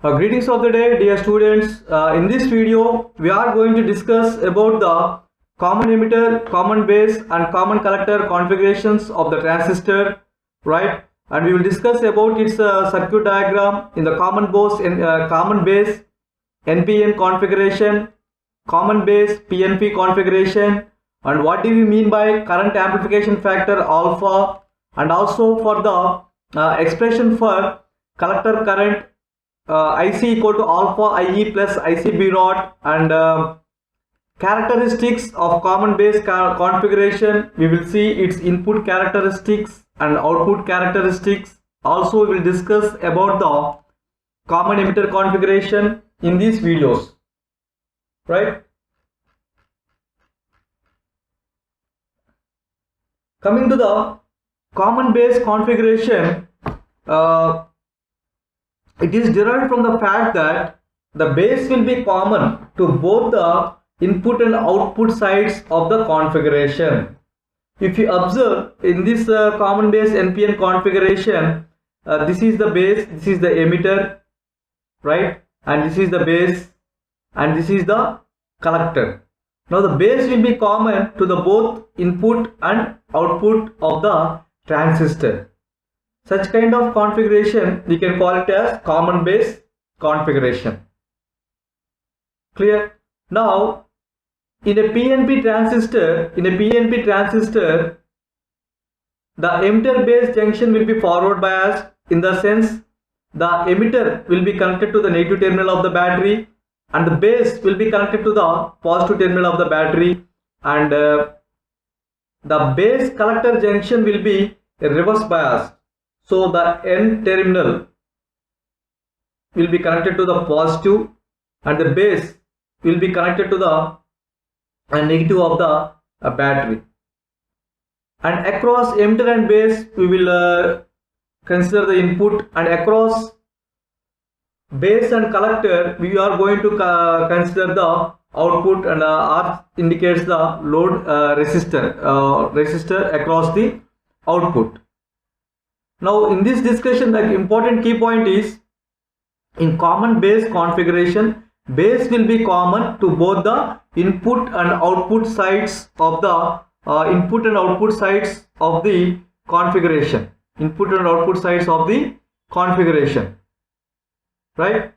Greetings of the day, dear students. In this video, we are going to discuss about the common emitter, common base and common collector configurations of the transistor, right? And we will discuss about its circuit diagram in the common base NPN configuration, common base PNP configuration, and what do we mean by current amplification factor alpha, and also for the expression for collector current IC equal to alpha IE plus IC B naught, and characteristics of common base configuration. We will see its input characteristics and output characteristics. Also we will discuss about the common emitter configuration in these videos, right? Coming to the common base configuration, it is derived from the fact that the base will be common to both the input and output sides of the configuration. If you observe in this common base NPN configuration, this is the base, this is the emitter, right? And this is the base and this is the collector. Now the base will be common to the both input and output of the transistor. Such kind of configuration we can call it as common base configuration. Clear? Now in a PNP transistor, the emitter base junction will be forward biased, in the sense the emitter will be connected to the negative terminal of the battery and the base will be connected to the positive terminal of the battery, and the base collector junction will be reverse biased. So the N terminal will be connected to the positive and the base will be connected to the negative of the battery. And across emitter and base we will consider the input, and across base and collector we are going to consider the output, and R indicates the load resistor across the output. Now in this discussion, the important key point is, in common base configuration, base will be common to both the input and output sides of the configuration. Input and output sides of the configuration, right?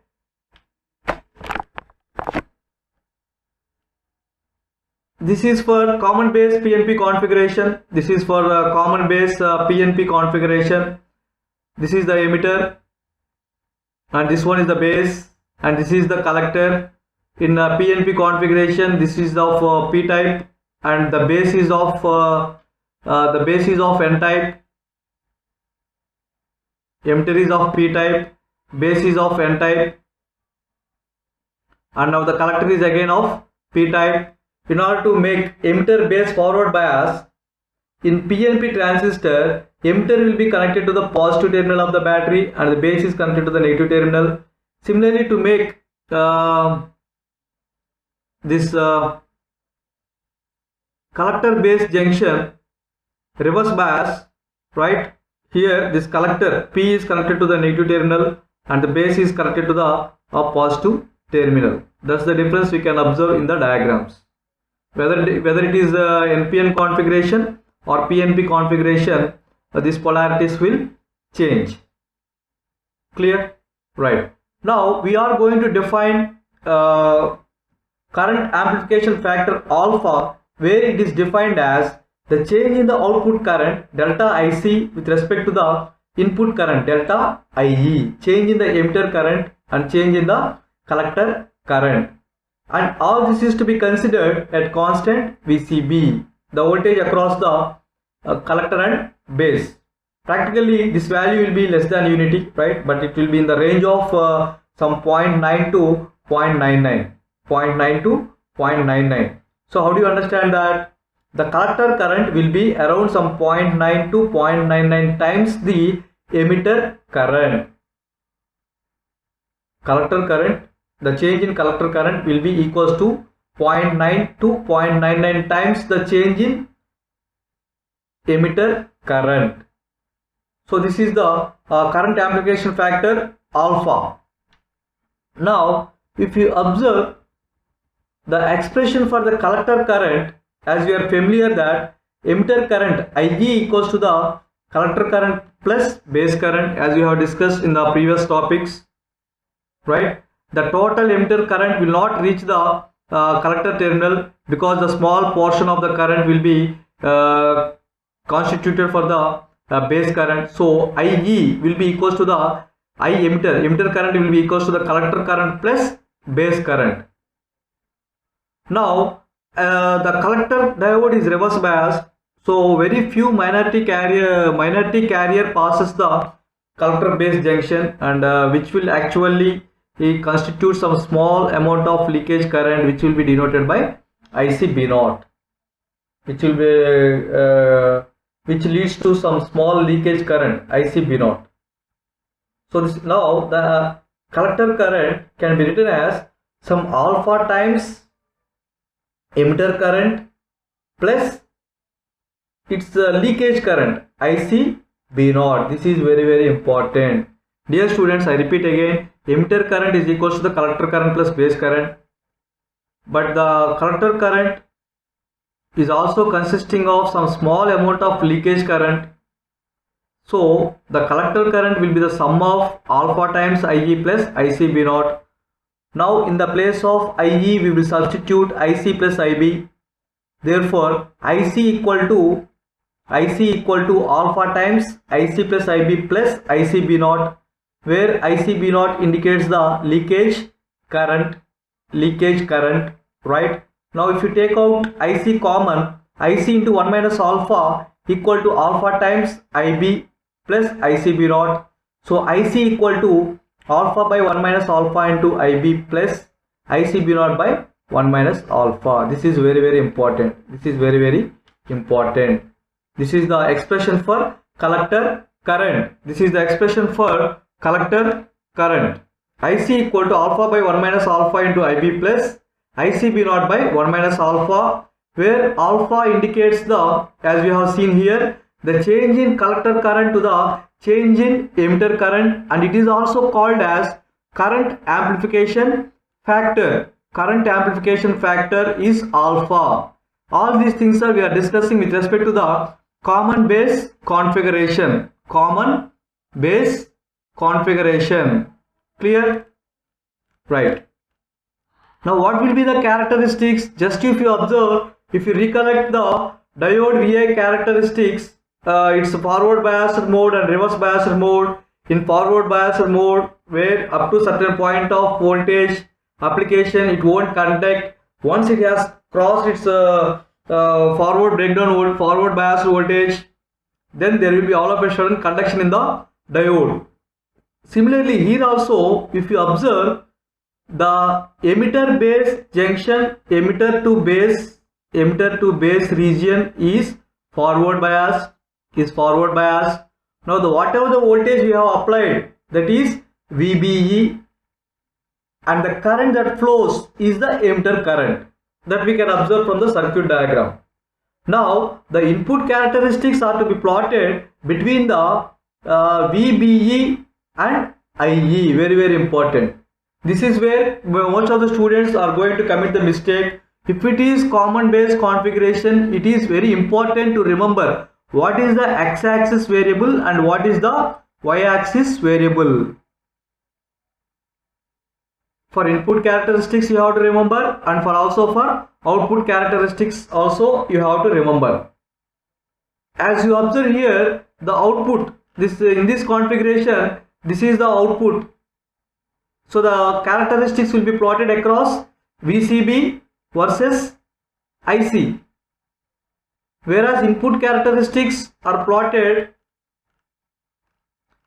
This is for common base PNP configuration. This is for common base PNP configuration. This is the emitter and this one is the base and this is the collector. In PNP configuration, this is of P type and the base is of N type. Emitter is of P type, base is of N type, and now the collector is again of P type. In order to make emitter base forward bias, in PNP transistor, emitter will be connected to the positive terminal of the battery and the base is connected to the negative terminal. Similarly, to make this collector base junction reverse bias, right? Here this collector P is connected to the negative terminal and the base is connected to the positive terminal. That's the difference we can observe in the diagrams. Whether it is NPN configuration or PNP configuration, these polarities will change. Clear? Right. Now we are going to define current amplification factor alpha, where it is defined as the change in the output current delta IC with respect to the input current delta IE, change in the emitter current and change in the collector current. And all this is to be considered at constant VCB, the voltage across the collector and base. Practically this value will be less than unity, right? But it will be in the range of some 0.9 to 0.99, 0.9 to 0.99. So how do you understand that? The collector current will be around some 0.9 to 0.99 times the emitter current. Collector current, the change in collector current will be equals to 0.9 to 0.99 times the change in emitter current. So this is the current amplification factor alpha. Now if you observe the expression for the collector current, as we are familiar that emitter current IE equals to the collector current plus base current, as we have discussed in the previous topics, right? The total emitter current will not reach the collector terminal because the small portion of the current will be constituted for the base current. So IE will be equals to the I emitter current will be equals to the collector current plus base current. Now the collector diode is reverse biased, so very few minority carrier passes the collector base junction, and which will actually constitute some small amount of leakage current, which will be denoted by ICB0, which will be which leads to some small leakage current ICB0. So this, now the collector current can be written as some alpha times emitter current plus its leakage current ICB0. This is very important. Dear students, I repeat again, emitter current is equals to the collector current plus base current, but the collector current is also consisting of some small amount of leakage current. So the collector current will be the sum of alpha times IE plus ICB0. Now in the place of IE we will substitute IC plus IB. Therefore IC equal to alpha times IC plus IB plus ICB0, where ICB0 indicates the leakage current, right? Now if you take out IC common, IC into 1 minus alpha equal to alpha times IB plus ICB0. So IC equal to alpha by 1 minus alpha into IB plus ICB0 by 1 minus alpha. This is very important. This is very important. This is the expression for collector current. This is the expression for collector current. IC equal to alpha by 1 minus alpha into IB plus ICB0 by 1 minus alpha, where alpha indicates the, as we have seen here, the change in collector current to the change in emitter current, and it is also called as current amplification factor. Current amplification factor is alpha. All these things we are discussing with respect to the common base configuration. Common base configuration. Clear? Right. Now what will be the characteristics? Just if you observe, if you recollect the diode VI characteristics, it's a forward biased mode and reverse biased mode. In forward biased mode, where up to certain point of voltage application it won't conduct. Once it has crossed its forward breakdown forward biased voltage, then there will be all of a sudden conduction in the diode. Similarly here also, if you observe, the emitter base junction, emitter to base region is forward biased. Now the whatever the voltage we have applied, that is VBE, and the current that flows is the emitter current, that we can observe from the circuit diagram. Now the input characteristics are to be plotted between the VBE and IE. Very important. This is where most of the students are going to commit the mistake. If it is common base configuration, it is very important to remember what is the x-axis variable and what is the y-axis variable. For input characteristics you have to remember, and for output characteristics also you have to remember. As you observe here, the output, in this configuration, this is the output. So the characteristics will be plotted across VCB versus IC, whereas input characteristics are plotted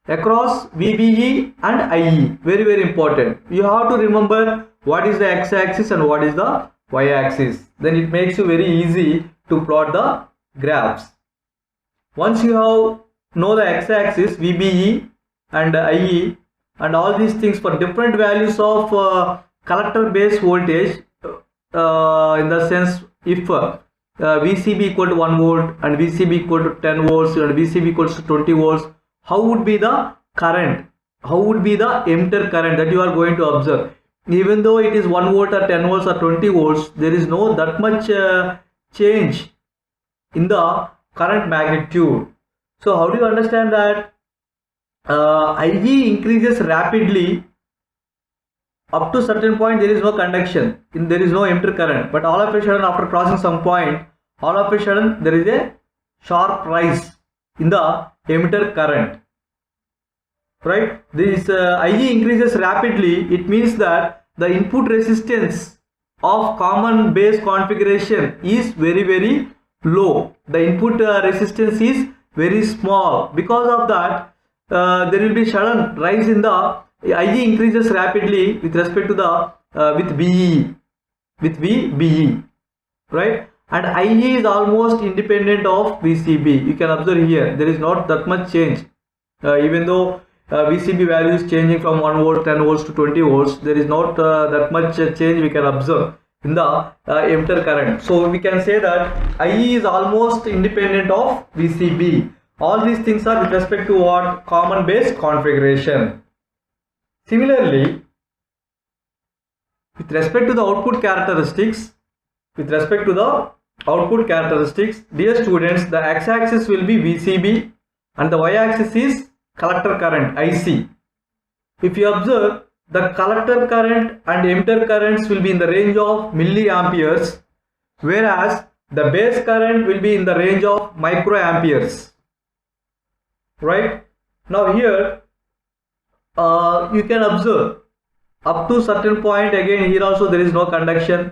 across VBE and IE. Very important. You have to remember what is the x-axis and what is the y-axis. Then it makes you very easy to plot the graphs. Once you know the x-axis, VBE and IE, and all these things for different values of collector base voltage, in the sense if VCB equal to 1 volt and VCB equal to 10 volts and VCB equals to 20 volts, how would be the current, how would be the emitter current that you are going to observe. even though it is 1 volt or 10 volts or 20 volts, there is no that much change in the current magnitude. So how do you understand that? IV increases rapidly. Up to certain point there is no conduction, there is no emitter current, but all of a sudden after crossing some point, all of a sudden there is a sharp rise in the emitter current, right? This IE increases rapidly. It means that the input resistance of common base configuration is very low. The input resistance is very small. Because of that, there will be sudden rise in the IE increases rapidly with respect to the with BEE, right? And IE is almost independent of VCB. You can observe here there is not that much change, even though VCB value is changing from 1 volt, 10 volts to 20 volts. There is not that much change we can observe in the emitter current. So we can say that IE is almost independent of VCB. All these things are with respect to what? Common base configuration. Similarly, with respect to the output characteristics, dear students, the x-axis will be VCB and the y-axis is collector current, IC. If you observe, the collector current and emitter currents will be in the range of milliamperes, whereas the base current will be in the range of microamperes, right? Now here you can observe up to certain point, again here also there is no conduction,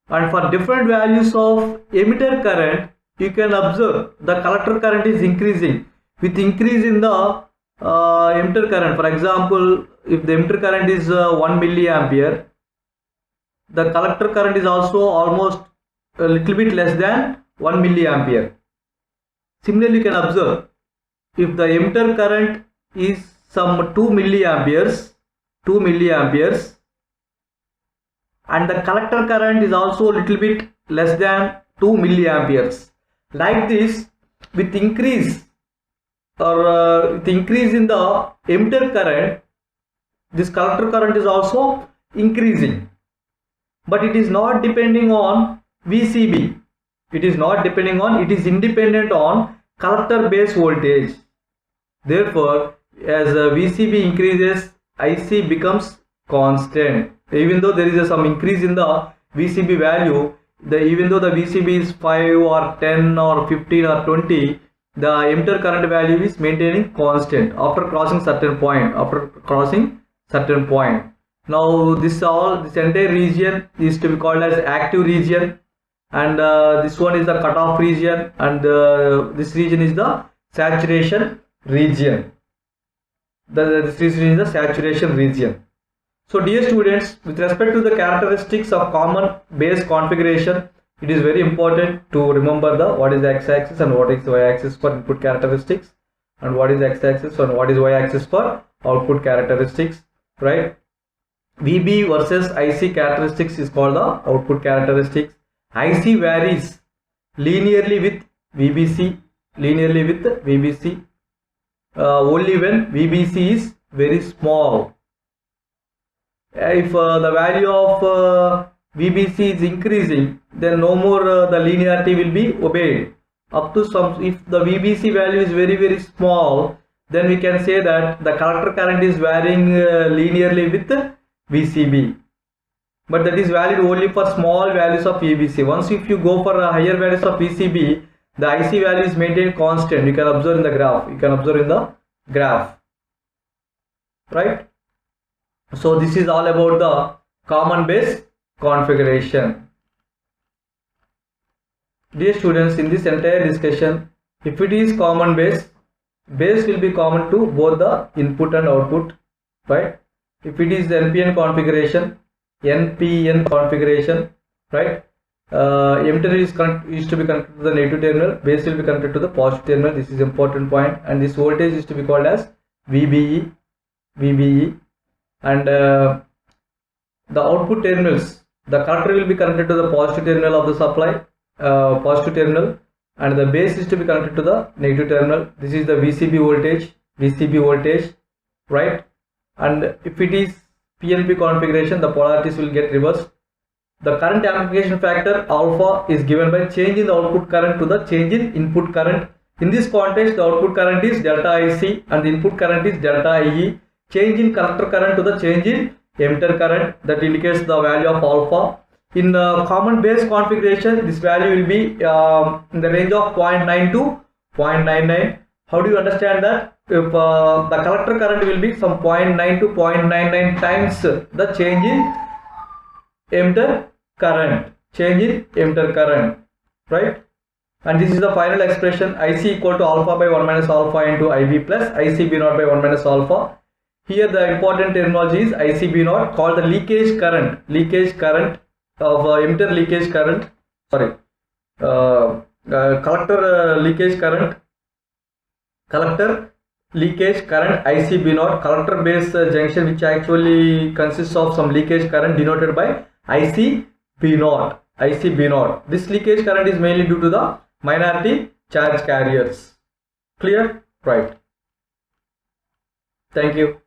and for different values of emitter current you can observe the collector current is increasing with increase in the emitter current. For example, if the emitter current is 1 milliampere, the collector current is also almost a little bit less than 1 milliampere. Similarly, you can observe if the emitter current is some 2 milliamperes, and the collector current is also a little bit less than 2 milliamperes. Like this, with increase in the emitter current, this collector current is also increasing, but it is not depending on VCB. It is independent on collector base voltage. Therefore, as VCB increases, IC becomes constant. Even though there is some increase in the VCB value, even though the VCB is 5 or 10 or 15 or 20, the emitter current value is maintaining constant after crossing certain point. Now this entire region is to be called as active region, and this one is the cutoff region, and this region is the saturation region. This region is the saturation region. So dear students, with respect to the characteristics of common base configuration, it is very important to remember what is the x-axis and what is the y-axis for input characteristics, and what is x-axis and what is y-axis for output characteristics, right? VB versus IC characteristics is called the output characteristics. IC varies linearly with VBC, only when VBC is very small. If the value of VBC is increasing, then no more the linearity will be obeyed. Up to some, if the VBC value is very small, then we can say that the collector current is varying linearly with VCB. But that is valid only for small values of VBC. Once if you go for higher values of VCB, the IC value is maintained constant. You can observe in the graph. Right? So this is all about the common base configuration. Dear students, in this entire discussion, if it is common base will be common to both the input and output, right? If it is NPN configuration, right? Emitter is to be connected to the negative terminal, base will be connected to the positive terminal. This is important point, and this voltage is to be called as VBE, and the output terminals, the collector will be connected to the positive terminal of the supply, and the base is to be connected to the negative terminal. This is the VCB voltage, right? And if it is PNP configuration, the polarities will get reversed. The current amplification factor alpha is given by change in the output current to the change in input current. In this context, the output current is delta IC and the input current is delta IE. Change in collector current to the change in emitter current, that indicates the value of alpha. In common base configuration, this value will be in the range of 0.9 to 0.99. How do you understand that? If the collector current will be some 0.9 to 0.99 times the change in emitter current, right? And this is the final expression, IC equal to alpha by 1 minus alpha into IB plus ICB naught by 1 minus alpha. Here the important terminology is ICB naught, called the leakage current of emitter leakage current, sorry, collector leakage current ICB naught, collector base junction, which actually consists of some leakage current denoted by ICB naught. This leakage current is mainly due to the minority charge carriers. Clear? Right. Thank you.